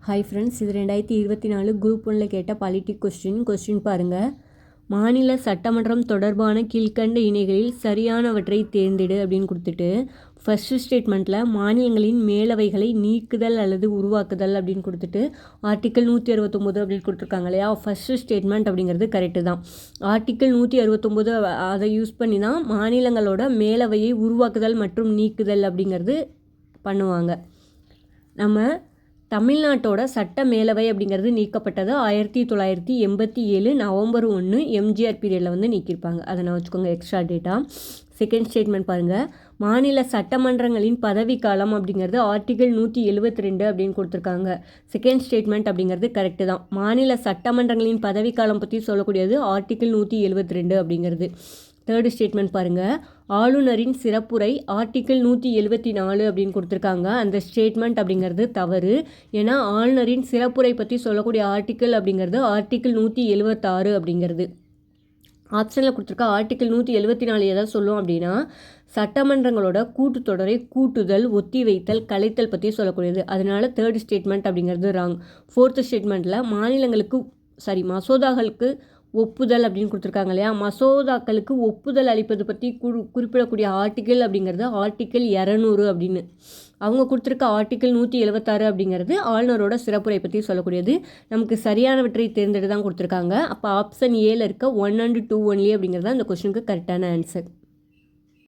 Hi friends, இது 2024 group 1 கேட்ட politic question பாருங்கள். மாநில சட்டமன்றம் தொடர்பான கீழ்கண்ட இணைகளில் சரியானவற்றை தேர்ந்தெடு அப்படின்னு கொடுத்துட்டு ஃபஸ்ட்டு ஸ்டேட்மெண்ட்டில் மாநிலங்களின் மேலவைகளை நீக்குதல் அல்லது உருவாக்குதல் அப்படின்னு கொடுத்துட்டு ஆர்டிக்கல் 169 அப்படின்னு கொடுத்துருக்காங்க இல்லையா. ஃபஸ்ட்டு ஸ்டேட்மெண்ட் அப்படிங்கிறது கரெக்டு தான். ஆர்டிக்கல் 169 அதை யூஸ் பண்ணி தான் மாநிலங்களோட மேலவையை உருவாக்குதல் மற்றும் நீக்குதல் அப்படிங்கிறது பண்ணுவாங்க. நம்ம தமிழ்நாட்டோட சட்ட மேலவை அப்படிங்கிறது நீக்கப்பட்டது 1987 நவம்பர் 1 எம்ஜிஆர் பீரியடில் நீக்கியிருப்பாங்க. அதை நான் வச்சுக்கோங்க எக்ஸ்ட்ரா டேட்டா. செகண்ட் ஸ்டேட்மெண்ட் பாருங்கள். மாநில சட்டமன்றங்களின் பதவிக்காலம் அப்படிங்கிறது ஆர்டிக்கல் 172 அப்படின்னு கொடுத்துருக்காங்க. செகண்ட் ஸ்டேட்மெண்ட் அப்படிங்கிறது கரெக்டு தான். மாநில சட்டமன்றங்களின் பதவிக்காலம் பற்றி சொல்லக்கூடியது ஆர்டிக்கல் 172 அப்படிங்கிறது. தேர்டு ஸ்டேட்மெண்ட் பாருங்கள். ஆளுநரின் சிறப்புரை ஆர்டிக்கல் 174 அப்படின்னு கொடுத்துருக்காங்க. அந்த ஸ்டேட்மெண்ட் அப்படிங்கிறது தவறு. ஏன்னா ஆளுநரின் சிறப்புரை பற்றி சொல்லக்கூடிய ஆர்டிக்கல் அப்படிங்கிறது ஆர்டிக்கல் 176 அப்படிங்கிறது. ஆப்ஷனில் கொடுத்துருக்க ஆர்டிக்கல் 174 எதாவது சொல்லும் அப்படின்னா சட்டமன்றங்களோட கூட்டுத்தொடரை கூட்டுதல், ஒத்தி வைத்தல், கலைத்தல் பற்றி சொல்லக்கூடியது. அதனால தேர்ட் ஸ்டேட்மெண்ட் அப்படிங்கிறது ராங். ஃபோர்த்து ஸ்டேட்மெண்ட்டில் மசோதாக்களுக்கு ஒப்புதல் அப்படின்னு கொடுத்துருக்காங்க இல்லையா. மசோதாக்களுக்கு ஒப்புதல் அளிப்பது பற்றி குறிப்பிடக்கூடிய ஆர்டிக்கல் அப்படிங்கிறது ஆர்டிக்கல் 200 அப்படின்னு. அவங்க கொடுத்துருக்க ஆர்டிக்கல் 176 அப்படிங்கிறது ஆளுநரோட சிறப்புரை பற்றி சொல்லக்கூடியது. நமக்கு சரியானவற்றை தேர்ந்தெடுத்து தான் கொடுத்துருக்காங்க. அப்போ ஆப்ஷன் ஏல இருக்க 1 and 2 ஒன்லி அப்படிங்கிறது தான் இந்த கொஸ்டினுக்கு கரெக்டான ஆன்சர்.